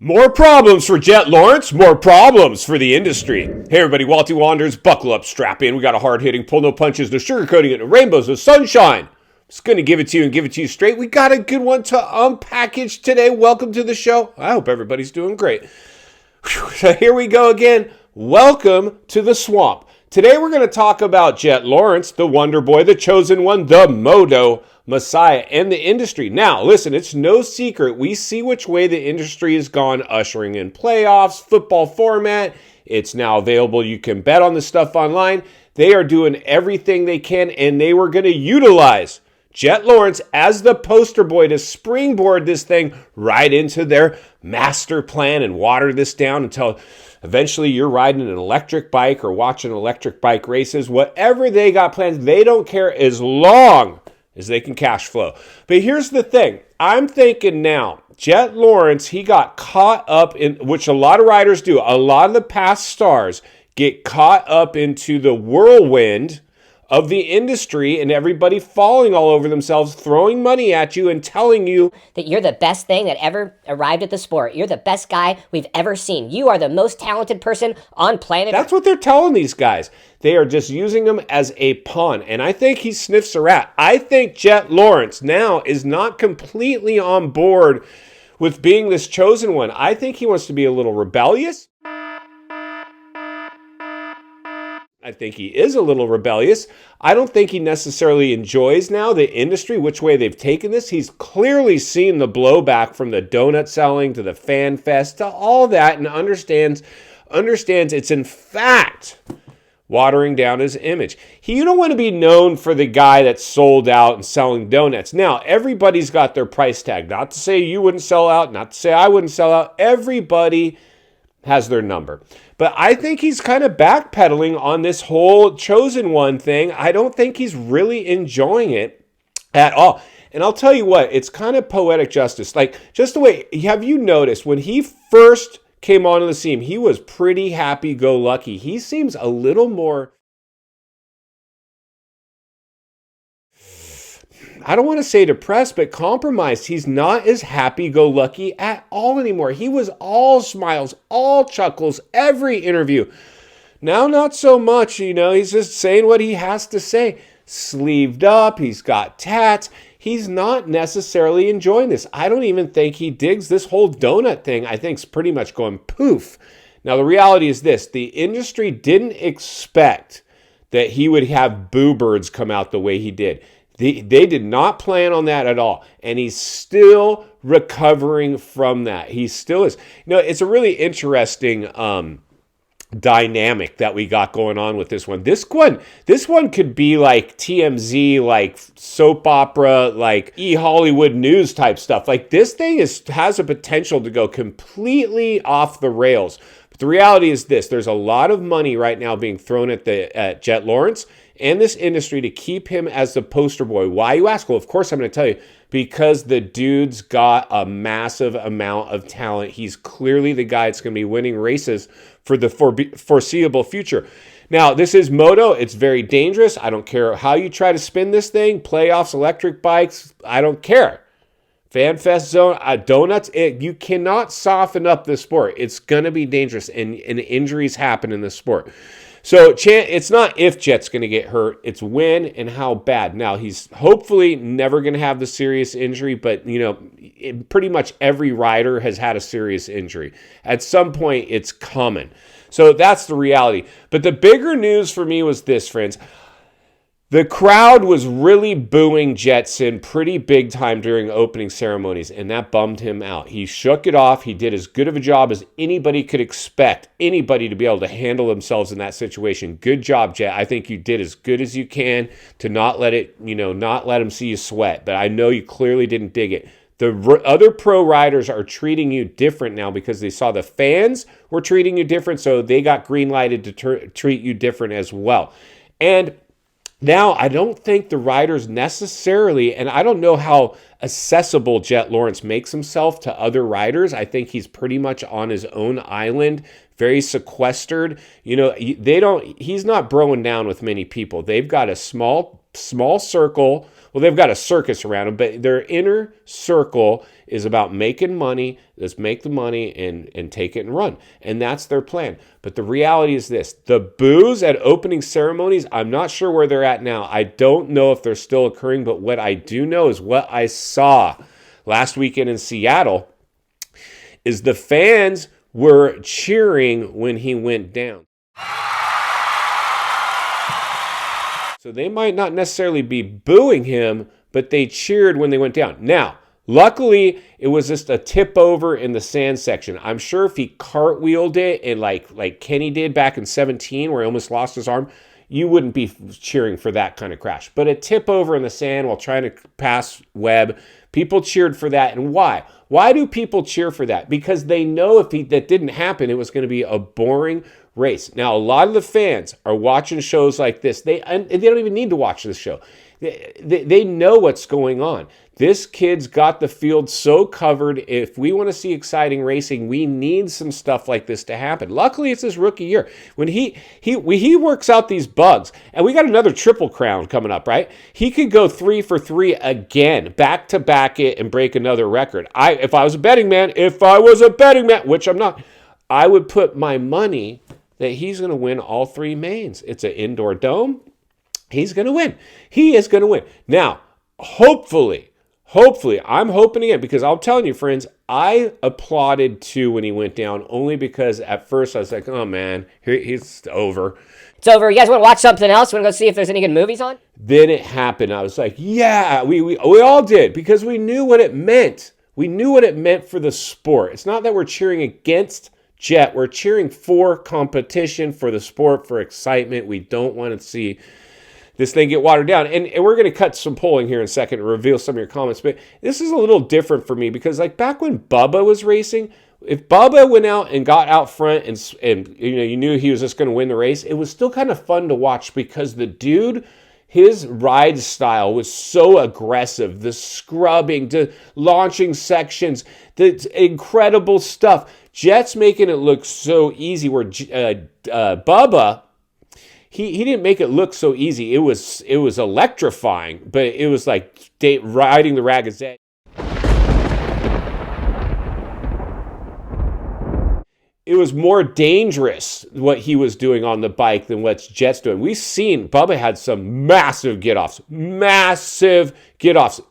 More problems for Jett Lawrence, more problems for the industry. Hey everybody, Walty Wanders, buckle up, strap in. We got a hard-hitting, pull no punches, no sugarcoating it, no rainbows, no sunshine. Just going to give it to you and give it to you straight. We got a good one to unpackage today. Welcome to the show. I hope everybody's doing great. So here we go again. Welcome to the swamp. Today we're going to talk about Jett Lawrence, the Wonder Boy, the Chosen One, the Moto Messiah, and the industry. Now, listen, it's no secret. We see which way the industry has gone, ushering in playoffs, football format. It's now available. You can bet on the stuff online. They are doing everything they can, and they were going to utilize Jett Lawrence as the poster boy to springboard this thing right into their master plan and water this down until eventually you're riding an electric bike or watching electric bike races. Whatever they got planned, they don't care as long as they can cash flow. But here's the thing. I'm thinking now, Jett Lawrence, he got caught up in, which a lot of riders do. A lot of the past stars get caught up into the whirlwind of the industry and everybody falling all over themselves, throwing money at you and telling you that you're the best thing that ever arrived at the sport. You're the best guy we've ever seen. You are the most talented person on planet Earth. That's what they're telling these guys. They are just using them as a pawn. And I think he sniffs a rat. I think Jett Lawrence now is not completely on board with being this chosen one. I think he wants to be a little rebellious. I think he is a little rebellious. I don't think he necessarily enjoys now the industry, which way they've taken this. He's clearly seen the blowback from the donut selling to the fan fest to all that and understands it's in fact watering down his image. You don't want to be known for the guy that's sold out and selling donuts. Now, everybody's got their price tag. Not to say you wouldn't sell out, not to say I wouldn't sell out. Everybody has their number. But I think he's kind of backpedaling on this whole chosen one thing. I don't think he's really enjoying it at all. And I'll tell you what, it's kind of poetic justice. Like, just the way, have you noticed when he first came onto the scene, he was pretty happy-go-lucky. He seems a little more, I don't want to say depressed, but compromised. He's not as happy-go-lucky at all anymore. He was all smiles, all chuckles, every interview. Now, not so much, he's just saying what he has to say. Sleeved up, he's got tats. He's not necessarily enjoying this. I don't even think he digs this whole donut thing. I think it's pretty much going poof. Now, the reality is this. The industry didn't expect that he would have boo birds come out the way he did. They did not plan on that at all. And he's still recovering from that. He still is. It's a really interesting dynamic that we got going on with this one. This one could be like TMZ, like soap opera, like Hollywood news type stuff. Like this thing has a potential to go completely off the rails. But the reality is this. There's a lot of money right now being thrown at Jett Lawrence and this industry to keep him as the poster boy. Why, you ask? Well, of course I'm going to tell you. Because the dude's got a massive amount of talent. He's clearly the guy that's going to be winning races for the foreseeable future. Now, this is Moto. It's very dangerous. I don't care how you try to spin this thing. Playoffs, electric bikes, I don't care. Fan fest zone, donuts, you cannot soften up this sport. It's going to be dangerous, and injuries happen in this sport. So it's not if Jett's going to get hurt, it's when and how bad. Now, he's hopefully never going to have the serious injury, but, pretty much every rider has had a serious injury. At some point, it's coming. So that's the reality. But the bigger news for me was this, friends. The crowd was really booing Jetson pretty big time during opening ceremonies, and that bummed him out. He shook it off. He did as good of a job as anybody could expect anybody to be able to handle themselves in that situation. Good job, Jett. I think you did as good as you can to not let him see you sweat, but I know you clearly didn't dig it. The other pro riders are treating you different now because they saw the fans were treating you different, so they got green-lighted to treat you different as well. And now, I don't think the riders necessarily, and I don't know how accessible Jett Lawrence makes himself to other riders. I think he's pretty much on his own island, very sequestered. He's not broing down with many people. They've got a small small circle. Well, they've got a circus around them, but their inner circle is about making money. Let's make the money and take it and run. And that's their plan. But the reality is this. The boos at opening ceremonies, I'm not sure where they're at now. I don't know if they're still occurring, but what I do know is what I saw last weekend in Seattle is the fans were cheering when he went down. So they might not necessarily be booing him, but they cheered when they went down. Now, luckily, it was just a tip over in the sand section. I'm sure if he cartwheeled it and like Kenny did back in 17 where he almost lost his arm, you wouldn't be cheering for that kind of crash. But a tip over in the sand while trying to pass Webb, people cheered for that. And why? Why do people cheer for that? Because they know if that didn't happen, it was going to be a boring race. Now, a lot of the fans are watching shows like this. They don't even need to watch this show. They know what's going on. This kid's got the field so covered. If we want to see exciting racing, we need some stuff like this to happen. Luckily, it's his rookie year. When he works out these bugs, and we got another Triple Crown coming up, right? He could go 3 for 3 again, back to back it, and break another record. If I was a betting man, which I'm not, I would put my money that he's going to win all 3 mains. It's an indoor dome. He's going to win. He is going to win. Now, hopefully, I'm hoping again, because I'm telling you, friends, I applauded too when he went down, only because at first I was like, oh man, he's over. It's over. You guys want to watch something else? Want to go see if there's any good movies on? Then it happened. I was like, yeah, we all did, because we knew what it meant. We knew what it meant for the sport. It's not that we're cheering against Jett. We're cheering for competition, for the sport, for excitement. We don't want to see this thing get watered down. And we're going to cut some polling here in a second and reveal some of your comments. But this is a little different for me because like back when Bubba was racing, if Bubba went out and got out front and you knew he was just going to win the race, it was still kind of fun to watch because the dude, his ride style was so aggressive. The scrubbing, the launching sections, the incredible stuff. Jett's making it look so easy where Bubba, He didn't make it look so easy. It was electrifying, but it was like riding the Ragged Edge. It was more dangerous what he was doing on the bike than what Jett's doing. We've seen Bubba had some massive get-offs.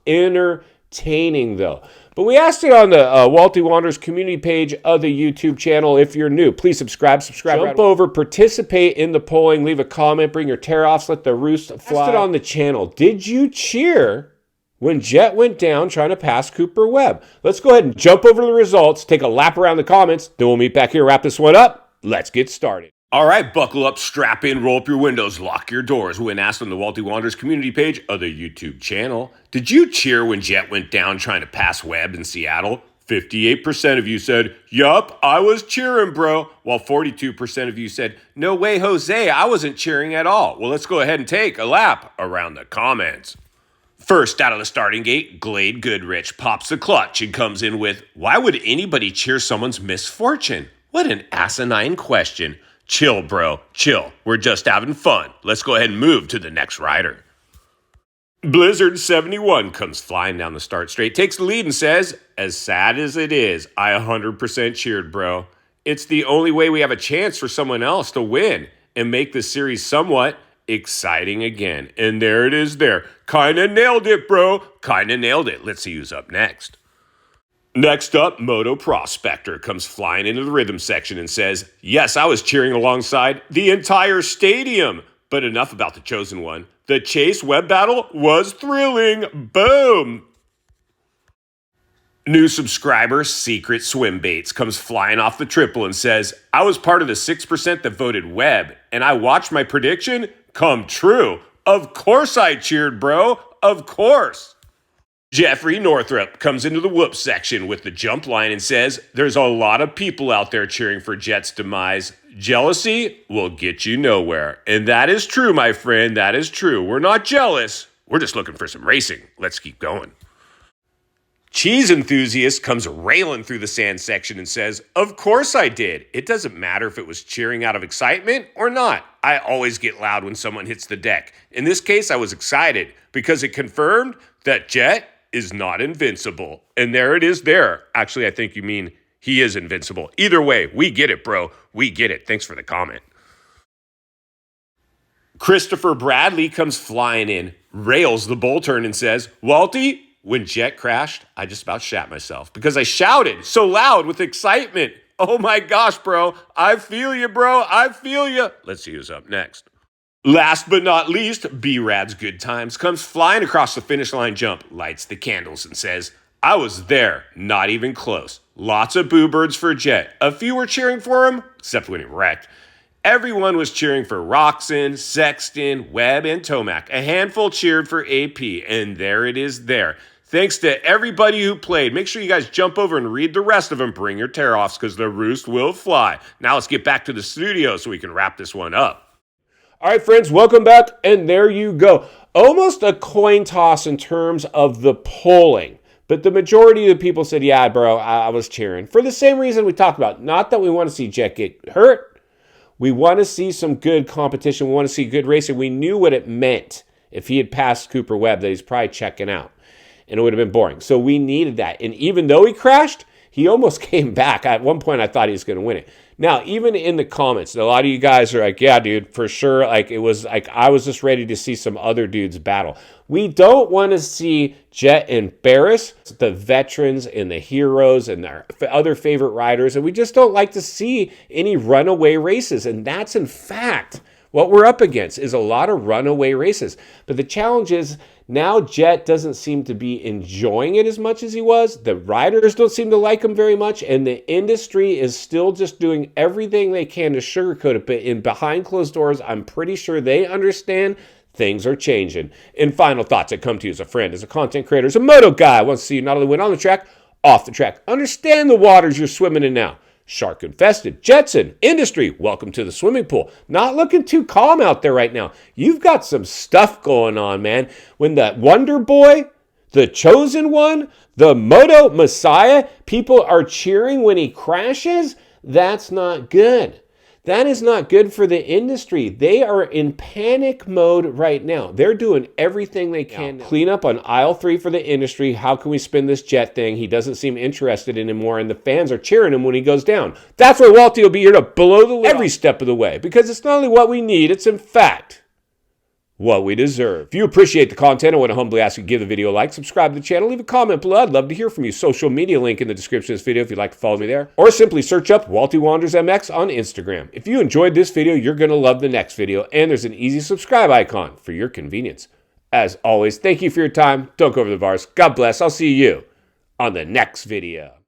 Entertaining, though. But we asked it on the Walty Wanderers community page of the YouTube channel. If you're new, please subscribe. Jump over, participate in the polling, leave a comment, bring your tear-offs, let the roost fly. Asked it on the channel. Did you cheer when Jett went down trying to pass Cooper Webb? Let's go ahead and jump over the results, take a lap around the comments, then we'll meet back here, wrap this one up. Let's get started. All right, buckle up, strap in, roll up your windows, lock your doors. When asked on the Walty Wanderers community page of the YouTube channel, did you cheer when Jett went down trying to pass Webb in Seattle? 58% of you said, yup, I was cheering, bro. While 42% of you said, no way, Jose, I wasn't cheering at all. Well, let's go ahead and take a lap around the comments. First out of the starting gate, Glade Goodrich pops the clutch and comes in with, why would anybody cheer someone's misfortune? What an asinine question. Chill, bro. Chill. We're just having fun. Let's go ahead and move to the next rider. Blizzard 71 comes flying down the start straight, takes the lead and says, as sad as it is, I 100% cheered, bro. It's the only way we have a chance for someone else to win and make the series somewhat exciting again. And there it is there. Kinda nailed it, bro. Kinda nailed it. Let's see who's up next. Next up, Moto Prospector comes flying into the rhythm section and says, yes, I was cheering alongside the entire stadium. But enough about the chosen one. The Chase Webb battle was thrilling. Boom. New subscriber, Secret Swim Baits, comes flying off the triple and says, I was part of the 6% that voted Webb, and I watched my prediction come true. Of course I cheered, bro. Of course. Jeffrey Northrup comes into the whoop section with the jump line and says, there's a lot of people out there cheering for Jett's demise. Jealousy will get you nowhere. And that is true, my friend. That is true. We're not jealous. We're just looking for some racing. Let's keep going. Cheese enthusiast comes railing through the sand section and says, "Of course I did. It doesn't matter if it was cheering out of excitement or not. I always get loud when someone hits the deck. In this case, I was excited because it confirmed that Jett is not invincible." And there it is there. Actually, I think you mean he is invincible. Either way, we get it, bro. We get it. Thanks for the comment. Christopher Bradley comes flying in, rails the bull turn and says, "Walty, when Jett crashed, I just about shat myself because I shouted so loud with excitement. Oh my gosh, bro. I feel you, bro. I feel you." Let's see who's up next. Last but not least, B-Rad's Good Times comes flying across the finish line jump, lights the candles and says, "I was there, not even close. Lots of boo birds for Jett. A few were cheering for him, except when he wrecked. Everyone was cheering for Roxon, Sexton, Webb, and Tomac. A handful cheered for AP, and there it is there. Thanks to everybody who played. Make sure you guys jump over and read the rest of them. Bring your tear-offs because the roost will fly." Now let's get back to the studio so we can wrap this one up. All right, friends, welcome back, and there you go. Almost a coin toss in terms of the polling. But the majority of the people said, yeah, bro, I was cheering. For the same reason we talked about. Not that we want to see Jett get hurt. We want to see some good competition. We want to see good racing. We knew what it meant if he had passed Cooper Webb, that he's probably checking out. And it would have been boring. So we needed that. And even though he crashed, he almost came back. At one point, I thought he was going to win it. Now, even in the comments, a lot of you guys are like, yeah, dude, for sure. Like, it was like I was just ready to see some other dudes battle. We don't want to see Jett embarrass the veterans and the heroes and their other favorite riders. And we just don't like to see any runaway races. And that's, in fact, what we're up against is a lot of runaway races. But the challenge is now Jett doesn't seem to be enjoying it as much as he was. The riders don't seem to like him very much. And the industry is still just doing everything they can to sugarcoat it. But in behind closed doors, I'm pretty sure they understand things are changing. And final thoughts, I come to you as a friend, as a content creator, as a moto guy. I want to see you not only win on the track, off the track. Understand the waters you're swimming in now. Shark infested. Jetson, industry, welcome to the swimming pool. Not looking too calm out there right now. You've got some stuff going on, man. When that Wonder Boy, the chosen one, the Moto Messiah, people are cheering when he crashes, that's not good. That is not good for the industry. They are in panic mode right now. They're doing everything they can to clean up on aisle 3 for the industry. How can we spin this Jett thing? He doesn't seem interested anymore, and the fans are cheering him when he goes down. That's why Walty will be here to blow the lid every step of the way, because it's not only what we need, it's in fact what we deserve. If you appreciate the content, I want to humbly ask you to give the video a like, subscribe to the channel, leave a comment below. I'd love to hear from you. Social media link in the description of this video if you'd like to follow me there. Or simply search up Walty Wanders MX on Instagram. If you enjoyed this video, you're going to love the next video, and there's an easy subscribe icon for your convenience. As always, thank you for your time. Don't go over the bars. God bless. I'll see you on the next video.